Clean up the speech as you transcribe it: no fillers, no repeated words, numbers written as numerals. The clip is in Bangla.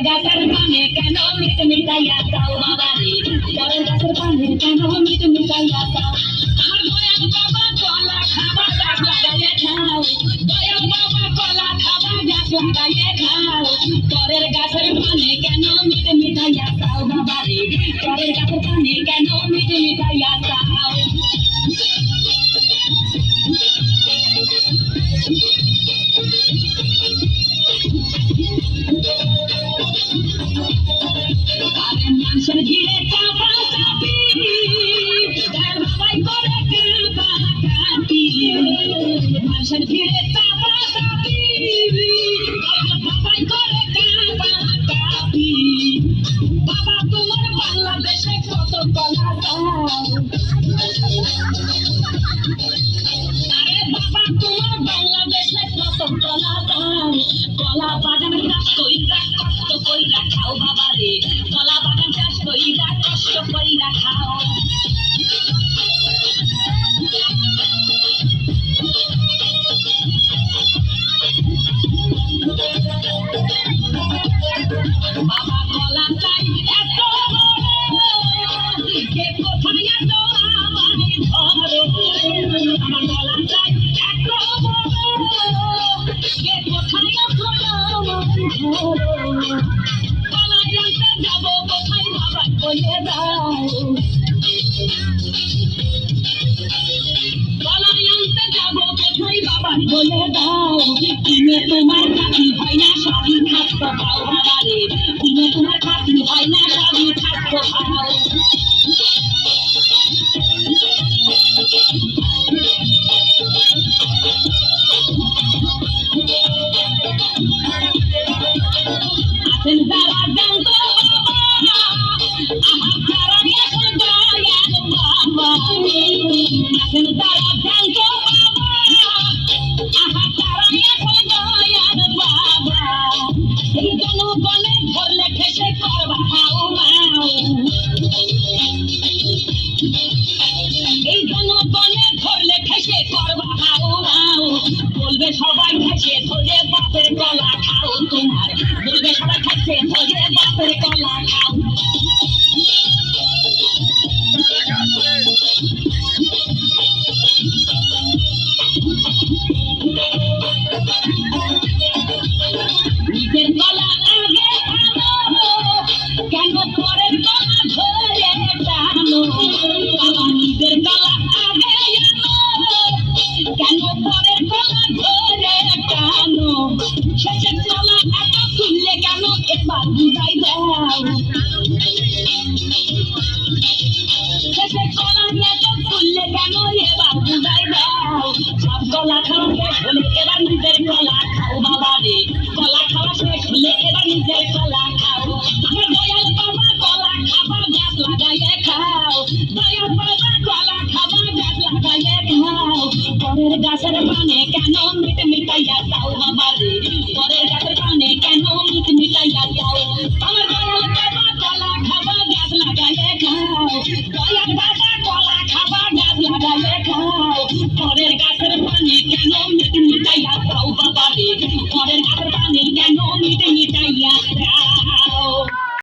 গাছের পানে কেন মিট মিটাইয়া দাও বাবা রে, পরের গাছের পানে কেন মিট মিটাইয়া দাও। আমার দয়াল বাবা কলা খাবার গাছ লাগাইয়া খাও, দয়াল বাবা কলা খাবার গাছ লাগাইয়া খাও, পরের গাছের পানে কেন মিট মিটাইয়া দাও বাবা রে, পরের গাছের পানে কেন মিট মিটাইয়া দাও। মানুষের ভিড়ে চাপা চাপি বাবাই করে কাপা কাপি, মানুষের ভিড়ে চাপা চাপি বাবাই করে কাপা কাপি। বাবা তোমার বাংলাদেশে কত কলা দাও, আরে বাবা তোমার বাংলাদেশে কত কলা দাও। কলা বাগান চাষ কইরা কষ্ট কইরা খাও বাবা রে, কলা বাগান চাষ কইরা কষ্ট কইরা খাও। বাবা কলা চাই এত কে কোথায় এত আমায় ধরো, আমার কলা চাই এত কে কোথায় এত আমায় ধরো। কলা জানতে যাবো কোথায় বাবা বলে দাও, কলা জানতে যাবো কোথায় বাবা বলে দাও। তুমি তোমার খাতি হয় না সবই থাকতো খাও বাবা রে, তুমি তোমার খাতি হয় না সবই থাকতো খাও। আছেন যারা জানতো বাবা আমার তারা এখন দয়াল বাবা, আছেন যারা জানতো বাবা আমার তারা এখন দয়াল বাবা। এই জনগণে ধরলে ঠেসে করবা হাও মাও, এই জনগণে ধরলে ঠেসে করবা হাও মাও। বলবে সবাই ঠেসে ধরে বাপের কলা খাও তোমার, বলবে সবাই ঠেসে ধরে বাপের কলা খাও। নিজের কলা আগে আনো কেন পরের কলা ধরে টানো, বাবা নিজের কলা আগে আনো কেন পরের কলা ধরে টানো। শেষের কলা এত খুললে কেন এবার বুঝাই দাও, শেষের কলা এত খুললে কেন এবার বুঝাই দাও। সব কলা খাওয়া শেষ হলে এবার নিজের কলা খাও বাবা রে, কলা খাওয়া শেষ হলে এবার নিজের কলা খাও। আমার দয়াল বাবা কলা খাবার গাছ লাগাইয়ে খাও, দয়াল বাবা কলা খাবার গাছ লাগাইয়ে খাও। পরের গাছের পানে কেন মিট মিটাইয়া দাও বাবা রে, পরের গাছের পানে কেন মিট মিটাইয়া দাও। আমার দয়াল বাবা কলা খাবার গাছ লাগাইয়ে খাও, দয়াল বাবা কলা খাবার গাছ লাগাইয়ে খাও। পরের গাছের পানে কেন মিট মিটাইয়া দাও বাবা রে, পরের গাছের